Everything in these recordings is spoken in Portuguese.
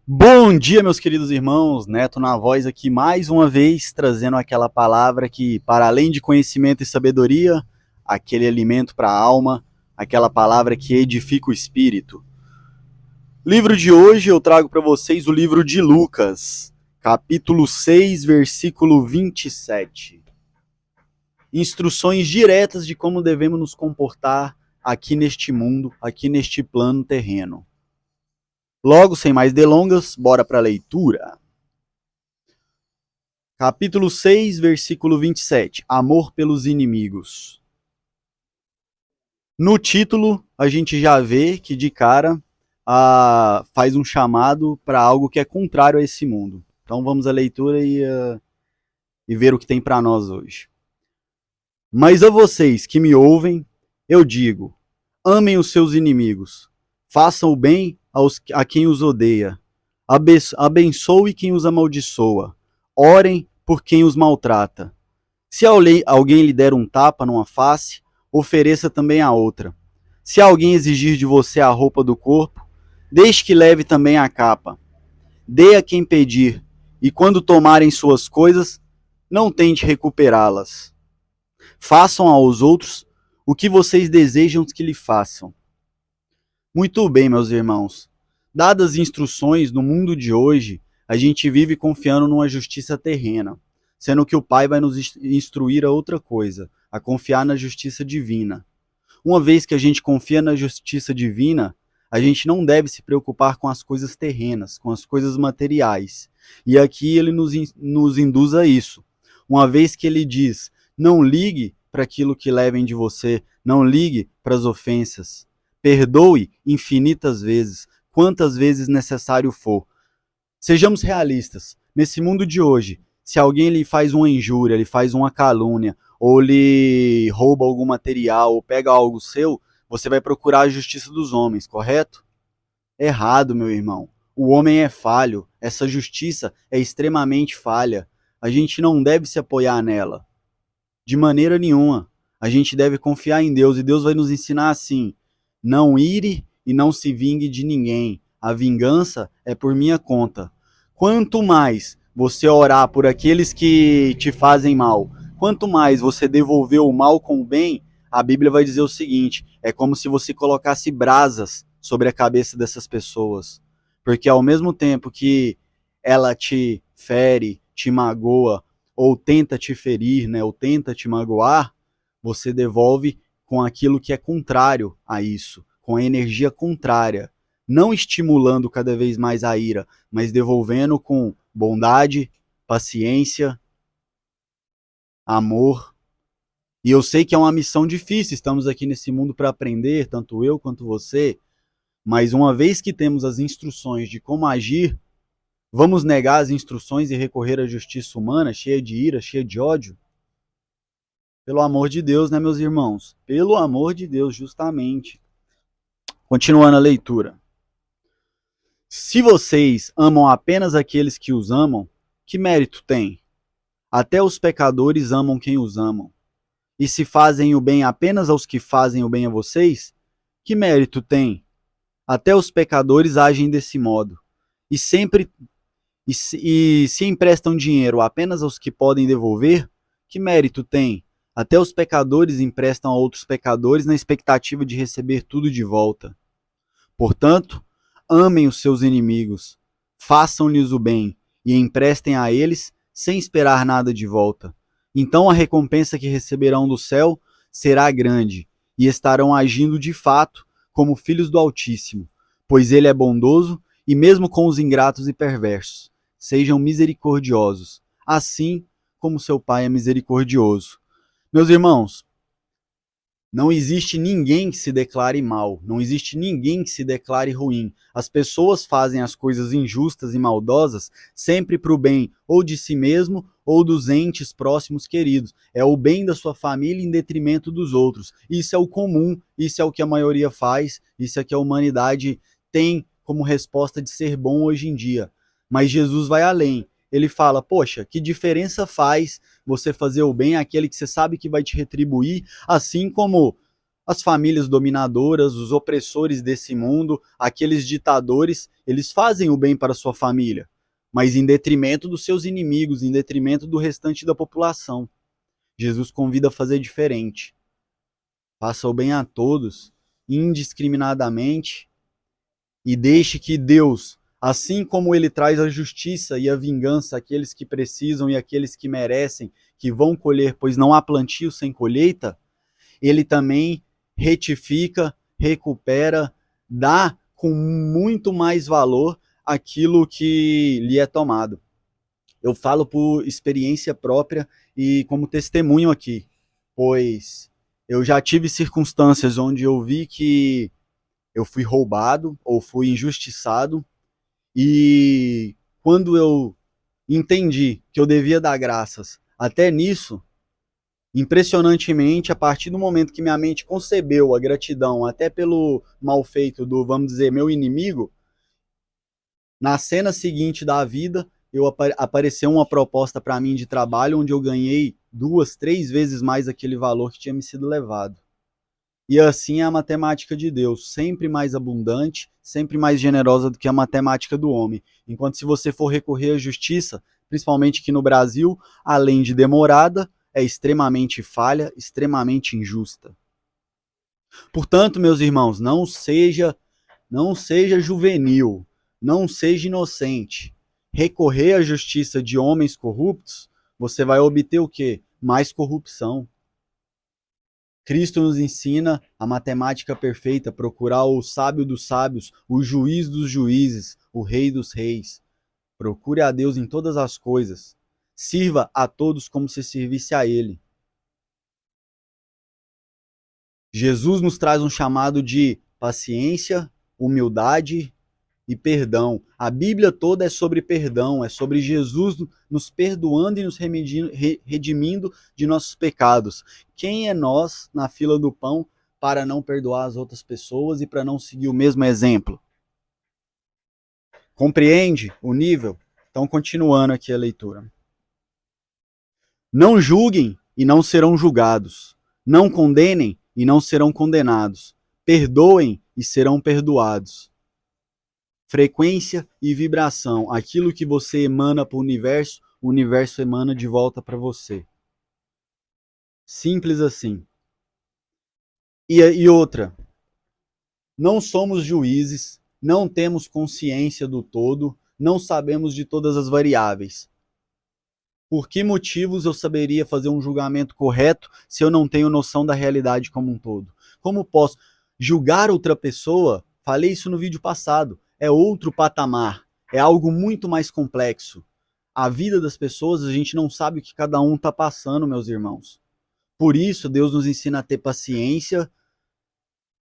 Bom dia, meus queridos irmãos. Neto na voz aqui mais uma vez, trazendo aquela palavra que, para além de conhecimento e sabedoria, aquele alimento para a alma, aquela palavra que edifica o espírito. Livro de hoje eu trago para vocês o livro de Lucas, capítulo 6, versículo 27. Instruções diretas de como devemos nos comportar aqui neste mundo, aqui neste plano terreno. Logo, sem mais delongas, bora para a leitura. Capítulo 6, versículo 27. Amor pelos inimigos. No título, a gente já vê que de cara faz um chamado para algo que é contrário a esse mundo. Então vamos à leitura e ver o que tem para nós hoje. Mas a vocês que me ouvem, eu digo, amem os seus inimigos, façam o bem a quem os odeia, abençoe quem os amaldiçoa, orem por quem os maltrata. Se alguém lhe der um tapa numa face, ofereça também a outra. Se alguém exigir de você a roupa do corpo, deixe que leve também a capa. Dê a quem pedir, e quando tomarem suas coisas, não tente recuperá-las. Façam aos outros o que vocês desejam que lhe façam. Muito bem, meus irmãos. Dadas instruções no mundo de hoje, a gente vive confiando numa justiça terrena, sendo que o Pai vai nos instruir a outra coisa, a confiar na justiça divina. Uma vez que a gente confia na justiça divina, a gente não deve se preocupar com as coisas terrenas, com as coisas materiais. E aqui ele nos induz a isso. Uma vez que ele diz, não ligue para aquilo que levem de você, não ligue para as ofensas. Perdoe infinitas vezes, quantas vezes necessário for. Sejamos realistas. Nesse mundo de hoje, se alguém lhe faz uma injúria, lhe faz uma calúnia, ou lhe rouba algum material, ou pega algo seu, você vai procurar a justiça dos homens, correto? Errado, meu irmão. O homem é falho. Essa justiça é extremamente falha. A gente não deve se apoiar nela. De maneira nenhuma. A gente deve confiar em Deus, e Deus vai nos ensinar assim: não ire e não se vingue de ninguém. A vingança é por minha conta. Quanto mais você orar por aqueles que te fazem mal, quanto mais você devolver o mal com o bem, a Bíblia vai dizer o seguinte: é como se você colocasse brasas sobre a cabeça dessas pessoas. Porque ao mesmo tempo que ela te fere, te magoa, ou tenta te ferir, né, ou tenta te magoar, você devolve com aquilo que é contrário a isso, com a energia contrária, não estimulando cada vez mais a ira, mas devolvendo com bondade, paciência, amor. E eu sei que é uma missão difícil, estamos aqui nesse mundo para aprender, tanto eu quanto você, mas uma vez que temos as instruções de como agir, vamos negar as instruções e recorrer à justiça humana, cheia de ira, cheia de ódio? Pelo amor de Deus, né, meus irmãos? Pelo amor de Deus, justamente. Continuando a leitura. Se vocês amam apenas aqueles que os amam, que mérito tem? Até os pecadores amam quem os amam. E se fazem o bem apenas aos que fazem o bem a vocês, que mérito tem? Até os pecadores agem desse modo. E se emprestam dinheiro apenas aos que podem devolver, que mérito tem? Até os pecadores emprestam a outros pecadores na expectativa de receber tudo de volta. Portanto, amem os seus inimigos, façam-lhes o bem e emprestem a eles sem esperar nada de volta. Então a recompensa que receberão do céu será grande e estarão agindo de fato como filhos do Altíssimo, pois ele é bondoso e mesmo com os ingratos e perversos. Sejam misericordiosos, assim como seu Pai é misericordioso. Meus irmãos, não existe ninguém que se declare mal, não existe ninguém que se declare ruim. As pessoas fazem as coisas injustas e maldosas sempre para o bem ou de si mesmo ou dos entes próximos queridos. É o bem da sua família em detrimento dos outros. Isso é o comum, isso é o que a maioria faz, isso é que a humanidade tem como resposta de ser bom hoje em dia. Mas Jesus vai além. Ele fala, poxa, que diferença faz você fazer o bem àquele que você sabe que vai te retribuir, assim como As famílias dominadoras, os opressores desse mundo, aqueles ditadores, eles fazem o bem para a sua família, mas em detrimento dos seus inimigos, em detrimento do restante da população. Jesus convida a fazer diferente. Faça o bem a todos, indiscriminadamente, e deixe que Deus, assim como ele traz a justiça e a vingança àqueles que precisam e àqueles que merecem, que vão colher, pois não há plantio sem colheita, ele também retifica, recupera, dá com muito mais valor aquilo que lhe é tomado. Eu falo por experiência própria e como testemunho aqui, pois eu já tive circunstâncias onde eu vi que eu fui roubado ou fui injustiçado, e quando eu entendi que eu devia dar graças até nisso, impressionantemente, a partir do momento que minha mente concebeu a gratidão até pelo mal feito do, vamos dizer, meu inimigo, na cena seguinte da vida, apareceu uma proposta para mim de trabalho onde eu ganhei 2, 3 vezes mais aquele valor que tinha me sido levado. E assim é a matemática de Deus, sempre mais abundante, sempre mais generosa do que a matemática do homem. Enquanto se você for recorrer à justiça, principalmente aqui no Brasil, além de demorada, é extremamente falha, extremamente injusta. Portanto, meus irmãos, não seja juvenil, não seja inocente. Recorrer à justiça de homens corruptos, você vai obter o quê? Mais corrupção. Cristo nos ensina a matemática perfeita, procurar o sábio dos sábios, o juiz dos juízes, o rei dos reis. Procure a Deus em todas as coisas. Sirva a todos como se servisse a Ele. Jesus nos traz um chamado de paciência, humildade e perdão. A Bíblia toda é sobre perdão, é sobre Jesus nos perdoando e nos redimindo de nossos pecados. Quem é nós na fila do pão para não perdoar as outras pessoas e para não seguir o mesmo exemplo? Compreende o nível? Então, continuando aqui a leitura. Não julguem e não serão julgados. Não condenem e não serão condenados. Perdoem e serão perdoados. Frequência e vibração. Aquilo que você emana para o universo emana de volta para você. Simples assim. E outra, não somos juízes, não temos consciência do todo, não sabemos de todas as variáveis. Por que motivos eu saberia fazer um julgamento correto se eu não tenho noção da realidade como um todo? Como posso julgar outra pessoa? Falei isso no vídeo passado. É outro patamar. É algo muito mais complexo. A vida das pessoas, a gente não sabe o que cada um está passando, meus irmãos. Por isso, Deus nos ensina a ter paciência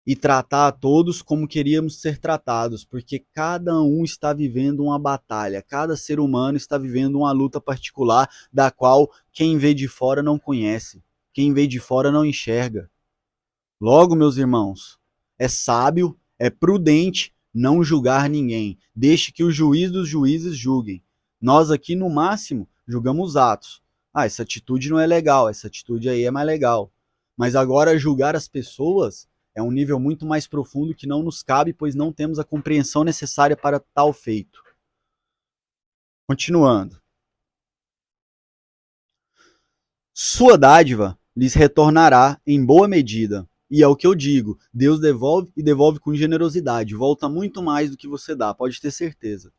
e tratar a todos como queríamos ser tratados, porque cada um está vivendo uma batalha, cada ser humano está vivendo uma luta particular da qual quem vê de fora não conhece, quem vê de fora não enxerga. Logo, meus irmãos, é sábio, é prudente não julgar ninguém. Deixe que o juiz dos juízes julguem. Nós aqui, no máximo, julgamos atos. Ah, essa atitude não é legal, essa atitude aí é mais legal. Mas agora julgar as pessoas é um nível muito mais profundo que não nos cabe, pois não temos a compreensão necessária para tal feito. Continuando. Sua dádiva lhes retornará em boa medida. E é o que eu digo, Deus devolve e devolve com generosidade. Volta muito mais do que você dá, pode ter certeza.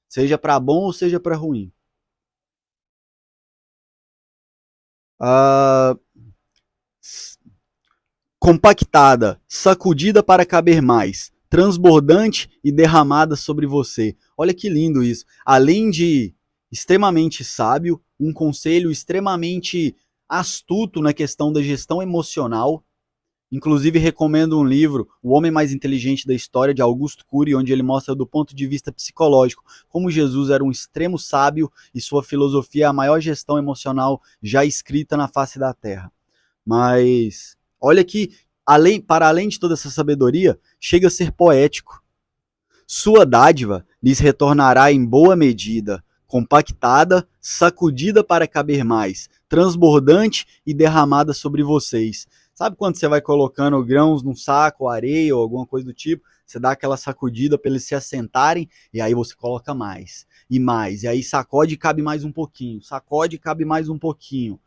Seja para bom ou seja para ruim. Compactada, sacudida para caber mais, transbordante e derramada sobre você. Olha que lindo isso. Além de extremamente sábio, um conselho extremamente astuto na questão da gestão emocional. Inclusive, recomendo um livro, O Homem Mais Inteligente da História, de Augusto Cury, onde ele mostra do ponto de vista psicológico como Jesus era um extremo sábio e sua filosofia é a maior gestão emocional já escrita na face da Terra. Mas olha que, para além de toda essa sabedoria, chega a ser poético. Sua dádiva lhes retornará em boa medida, compactada, sacudida para caber mais, transbordante e derramada sobre vocês. Sabe quando você vai colocando grãos num saco, areia ou alguma coisa do tipo? Você dá aquela sacudida para eles se assentarem e aí você coloca mais e mais. E aí sacode e cabe mais um pouquinho. Sacode e cabe mais um pouquinho.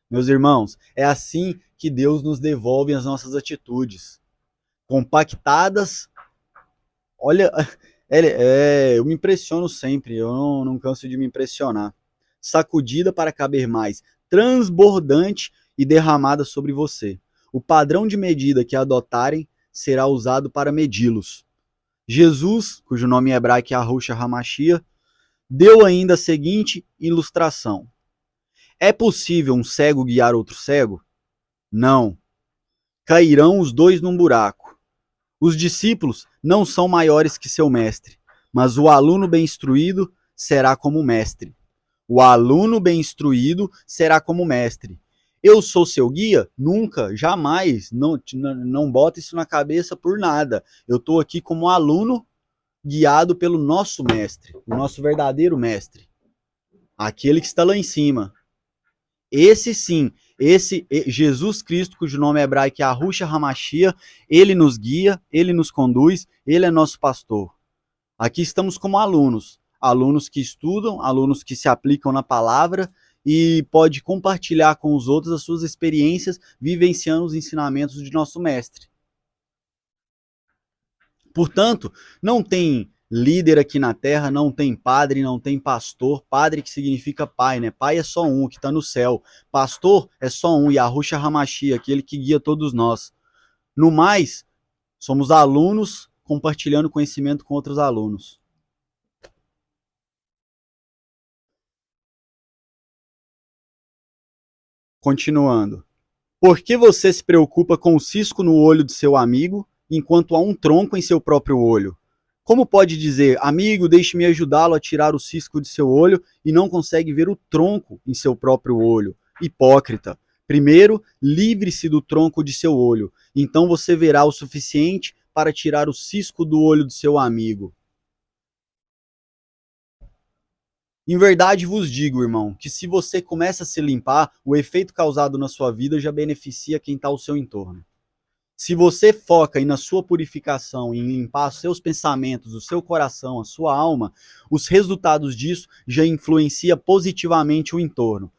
Meus irmãos, é assim que Deus nos devolve as nossas atitudes. Compactadas. Olha, eu me impressiono sempre, eu não canso de me impressionar. Sacudida para caber mais, transbordante e derramada sobre você. O padrão de medida que adotarem será usado para medi-los. Jesus, cujo nome em hebraico é Yahushua Hamashia, deu ainda a seguinte ilustração. É possível um cego guiar outro cego? Não. Cairão os dois num buraco. Os discípulos não são maiores que seu mestre, mas o aluno bem instruído será como mestre. O aluno bem instruído será como mestre. Eu sou seu guia? Nunca, jamais. Não bota isso na cabeça por nada. Eu estou aqui como aluno guiado pelo nosso mestre, o nosso verdadeiro mestre. Aquele que está lá em cima. Esse sim, esse Jesus Cristo, cujo nome é hebraico é Yahushua Hamashia, ele nos guia, ele nos conduz, ele é nosso pastor. Aqui estamos como alunos, alunos que estudam, alunos que se aplicam na palavra e pode compartilhar com os outros as suas experiências, vivenciando os ensinamentos de nosso mestre. Portanto, não tem líder aqui na terra, não tem padre, não tem pastor. Padre que significa pai, né? Pai é só um, que está no céu. Pastor é só um, Yahushua Hamashia, aquele que guia todos nós. No mais, somos alunos compartilhando conhecimento com outros alunos. Continuando. Por que você se preocupa com o cisco no olho de seu amigo, enquanto há um tronco em seu próprio olho? Como pode dizer, amigo, deixe-me ajudá-lo a tirar o cisco de seu olho e não consegue ver o tronco em seu próprio olho? Hipócrita. Primeiro, livre-se do tronco de seu olho, então você verá o suficiente para tirar o cisco do olho do seu amigo. Em verdade vos digo, irmão, que se você começa a se limpar, o efeito causado na sua vida já beneficia quem está ao seu entorno. Se você foca na sua purificação, em limpar seus pensamentos, o seu coração, a sua alma, os resultados disso já influenciam positivamente o entorno.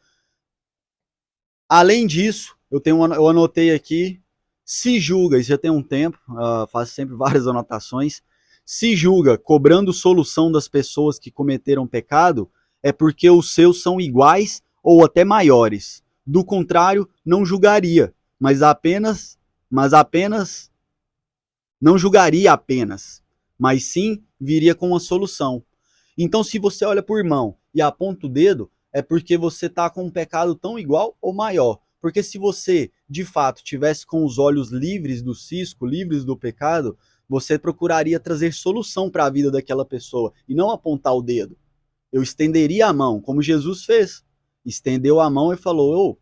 Além disso, eu anotei aqui, se julga, isso já tem um tempo, faço sempre várias anotações, se julga cobrando solução das pessoas que cometeram pecado, é porque os seus são iguais ou até maiores. Do contrário, não julgaria, mas apenas não julgaria apenas, mas sim viria com uma solução. Então, se você olha para o irmão e aponta o dedo, é porque você está com um pecado tão igual ou maior. Porque se você, de fato, tivesse com os olhos livres do cisco, livres do pecado, você procuraria trazer solução para a vida daquela pessoa e não apontar o dedo. Eu estenderia a mão, como Jesus fez. Estendeu a mão e falou,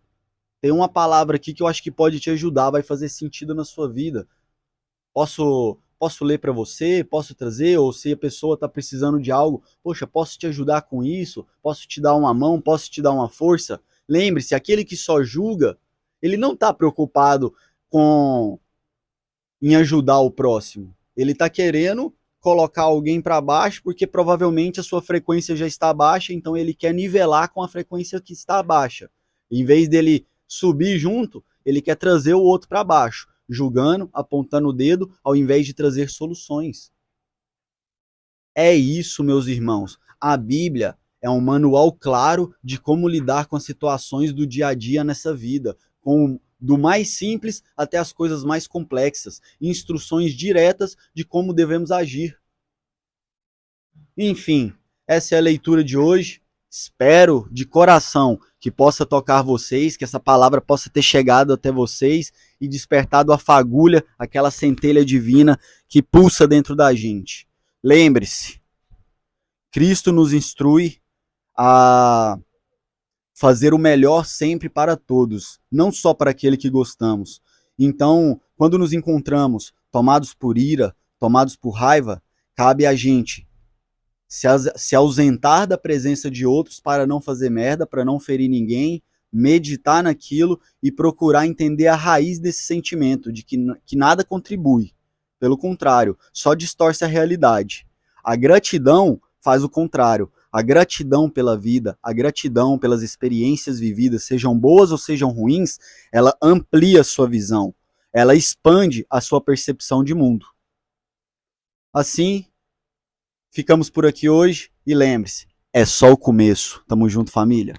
tem uma palavra aqui que eu acho que pode te ajudar, vai fazer sentido na sua vida. Posso ler para você? Posso trazer? Ou se a pessoa está precisando de algo, poxa, posso te ajudar com isso? Posso te dar uma mão? Posso te dar uma força? Lembre-se, aquele que só julga, ele não está preocupado em ajudar o próximo. Ele está querendo colocar alguém para baixo porque provavelmente a sua frequência já está baixa, então ele quer nivelar com a frequência que está baixa. Em vez dele subir junto, ele quer trazer o outro para baixo, julgando, apontando o dedo, ao invés de trazer soluções. É isso, meus irmãos. A Bíblia é um manual claro de como lidar com as situações do dia a dia nessa vida, do mais simples até as coisas mais complexas, instruções diretas de como devemos agir. Enfim, essa é a leitura de hoje. Espero de coração que possa tocar vocês, que essa palavra possa ter chegado até vocês e despertado a fagulha, aquela centelha divina que pulsa dentro da gente. Lembre-se, Cristo nos instrui a fazer o melhor sempre para todos, não só para aquele que gostamos. Então, quando nos encontramos tomados por ira, tomados por raiva, cabe a gente se ausentar da presença de outros para não fazer merda, para não ferir ninguém, meditar naquilo e procurar entender a raiz desse sentimento, de que nada contribui. Pelo contrário, só distorce a realidade. A gratidão faz o contrário. A gratidão pela vida, a gratidão pelas experiências vividas, sejam boas ou sejam ruins, ela amplia a sua visão. Ela expande a sua percepção de mundo. Assim, ficamos por aqui hoje e lembre-se, é só o começo. Tamo junto, família.